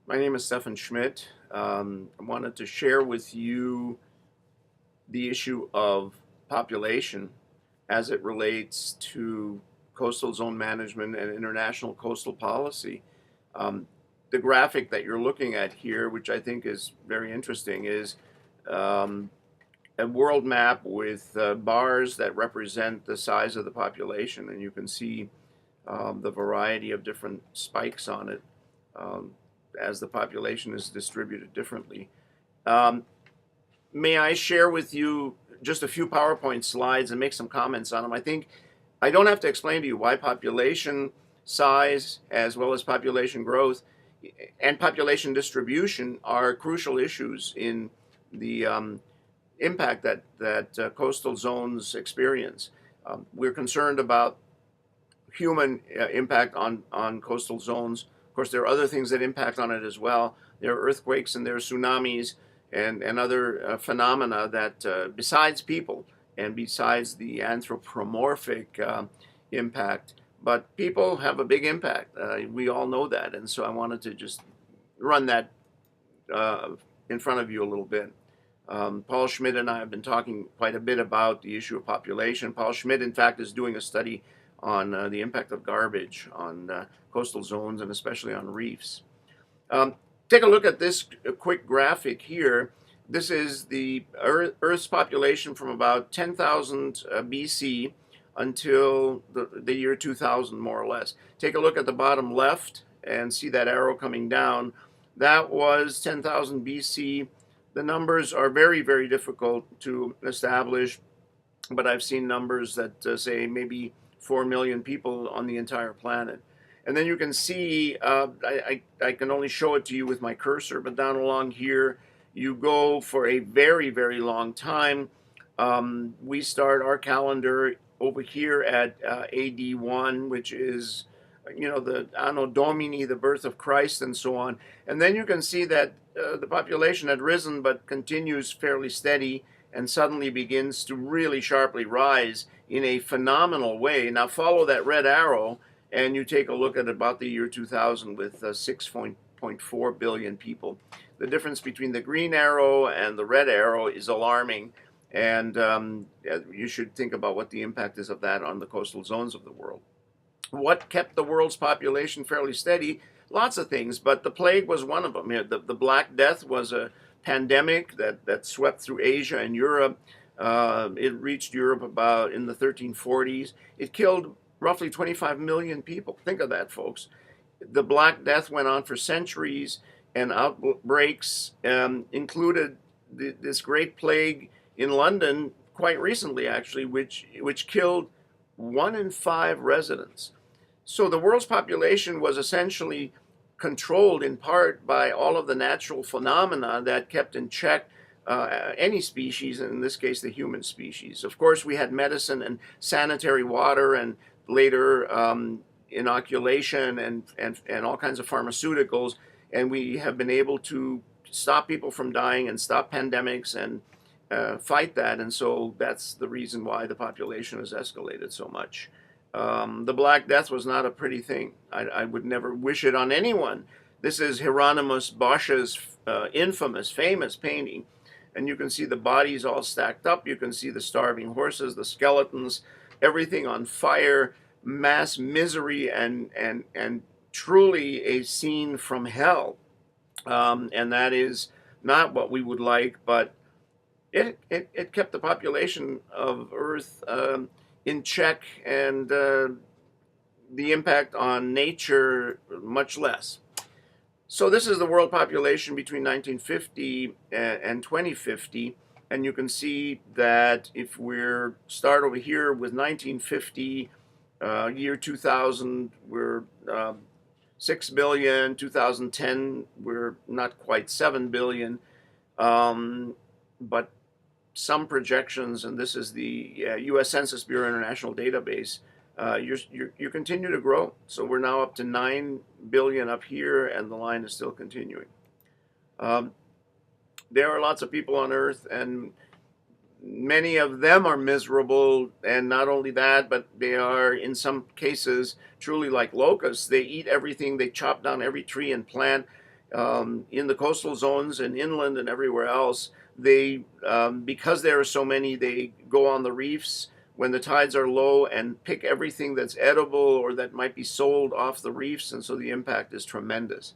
My name is Steffen Schmidt. I wanted to share with you the issue of population as it relates to coastal zone management and international coastal policy. Um, the graphic that you're looking at here, which I think is very interesting, is um, a world map with bars that represent the size of the population, and you can see the variety of different spikes on it. Um, as the population is distributed differently. Um, may I share with you just a few PowerPoint slides and make some comments on them? I think I don't have to explain to you why population size, as well as population growth and population distribution, are crucial issues in the impact that coastal zones experience. We're concerned about human impact on coastal zones. Of course, there are other things that impact on it as well. There are earthquakes and there are tsunamis and other phenomena that, besides people and besides the anthropomorphic impact, but people have a big impact. We all know that. And so I wanted to just run that uh, in front of you a little bit. Paul Schmidt and I have been talking quite a bit about the issue of population. Paul Schmidt, in fact, is doing a study on the impact of garbage on coastal zones and especially on reefs. Um, Take a look at this quick graphic here. This is the Earth's population from about 10,000 BC until the year 2000, more or less. Take a look at the bottom left and see that arrow coming down. That was 10,000 BC. The numbers are very, very difficult to establish, but I've seen numbers that say maybe 4 million people on the entire planet. And then you can see, I can only show it to you with my cursor, but down along here, you go for a very, very long time. We start our calendar over here at AD 1, which is, the Anno Domini, the birth of Christ, and so on. And then you can see that the population had risen, but continues fairly steady and suddenly begins to really sharply rise in a phenomenal way. Now follow that red arrow and you take a look at about the year 2000 with 6.4 billion people. The difference between the green arrow and the red arrow is alarming, and you should think about what the impact is of that on the coastal zones of the world. What kept the world's population fairly steady? Lots of things, but the plague was one of them. The Black Death was a pandemic that swept through Asia and Europe. It reached Europe about in the 1340s. It killed roughly 25 million people. Think of that, folks. The Black Death went on for centuries, and outbreaks included this great plague in London quite recently, actually, which killed 1 in 5 residents. So the world's population was essentially controlled in part by all of the natural phenomena that kept in check any species, and in this case the human species. Of course, we had medicine and sanitary water, and later inoculation and all kinds of pharmaceuticals, and we have been able to stop people from dying and stop pandemics and fight that, and so that's the reason why the population has escalated so much. The Black Death was not a pretty thing. I would never wish it on anyone. This is Hieronymus Bosch's infamous, famous painting, and you can see the bodies all stacked up. You can see the starving horses, the skeletons, everything on fire, mass misery, and truly a scene from hell. And that is not what we would like, but it kept the population of Earth in check, and the impact on nature much less. So this is the world population between 1950 and 2050, and you can see that if we're start over here with 1950, year 2000, we're 6 billion. 2010, we're not quite 7 billion, but some projections, and this is the U.S. Census Bureau International Database, you continue to grow. So we're now up to 9 billion up here, and the line is still continuing. There are lots of people on Earth, and many of them are miserable, and not only that, but they are, in some cases, truly like locusts. They eat everything, they chop down every tree and plant. in the coastal zones and inland and everywhere else, they because there are so many, they go on the reefs when the tides are low and pick everything that's edible or that might be sold off the reefs, and so the impact is tremendous.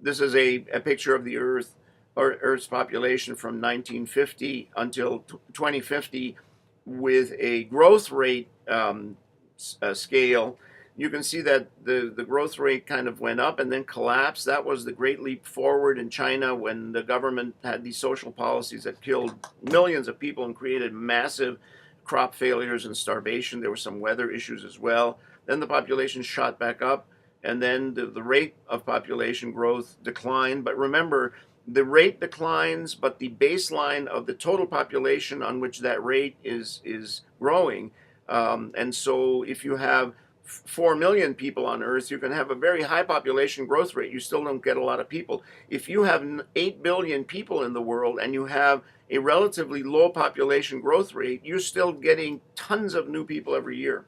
This is a picture of the Earth or Earth's population from 1950 until 2050 with a growth rate scale. You can see that the growth rate kind of went up and then collapsed. That was the great leap forward in China when the government had these social policies that killed millions of people and created massive crop failures and starvation. There were some weather issues as well. Then the population shot back up, and then the rate of population growth declined. But remember, the rate declines, but the baseline of the total population on which that rate is growing. And so if you have 4 million people on Earth, you can have a very high population growth rate. You still don't get a lot of people. If you have 8 billion people in the world and you have a relatively low population growth rate, you're still getting tons of new people every year.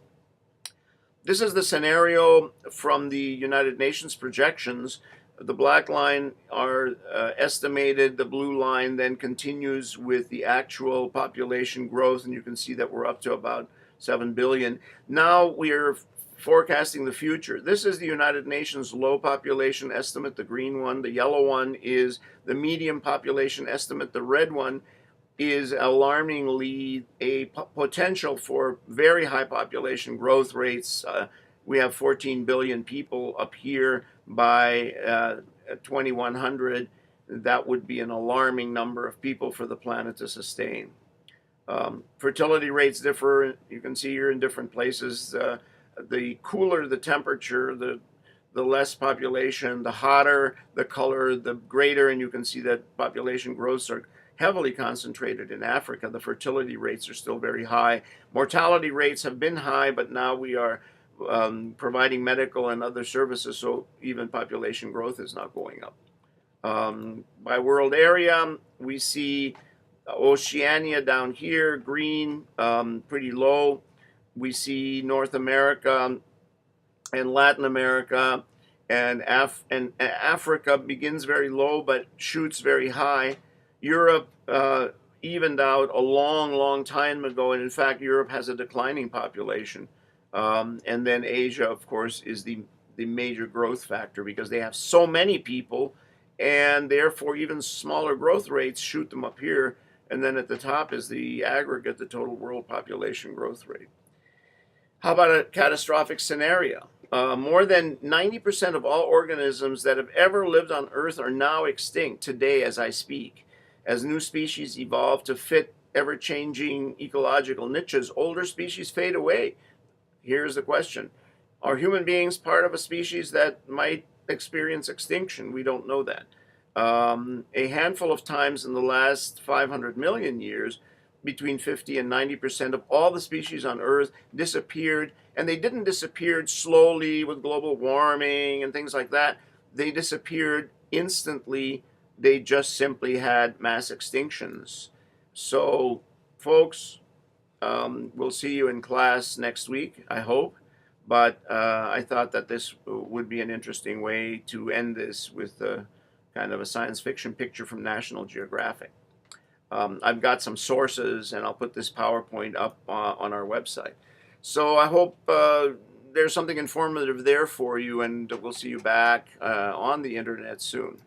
This is the scenario from the United Nations projections. The black line are estimated, the blue line then continues with the actual population growth, and you can see that we're up to about 7 billion. Now we're forecasting the future. This is the United Nations low population estimate, the green one. The yellow one is the medium population estimate. The red one is alarmingly a potential for very high population growth rates. We have 14 billion people up here by 2100. That would be an alarming number of people for the planet to sustain. Fertility rates differ. You can see here in different places. The cooler the temperature, the less population. The hotter the color, the greater. And you can see that population growths are heavily concentrated in Africa. The fertility rates are still very high. Mortality rates have been high, but now we are providing medical and other services, so even population growth is not going up. By world area, we see Oceania down here, green, pretty low. We see North America and Latin America, and Africa begins very low but shoots very high. Europe evened out a long, long time ago, and in fact, Europe has a declining population. And then Asia, of course, is the major growth factor because they have so many people, and therefore even smaller growth rates shoot them up here. And then at the top is the aggregate, the total world population growth rate. How about a catastrophic scenario? More than 90% of all organisms that have ever lived on Earth are now extinct today as I speak. As new species evolve to fit ever-changing ecological niches, older species fade away. Here's the question. Are human beings part of a species that might experience extinction? We don't know that. A handful of times in the last 500 million years, between 50 and 90% of all the species on Earth disappeared, and they didn't disappear slowly with global warming and things like that. They disappeared instantly. They just simply had mass extinctions. So, folks, we'll see you in class next week, I hope. But I thought that this would be an interesting way to end this with kind of a science fiction picture from National Geographic. I've got some sources, and I'll put this PowerPoint up on our website. So I hope there's something informative there for you, and we'll see you back on the internet soon.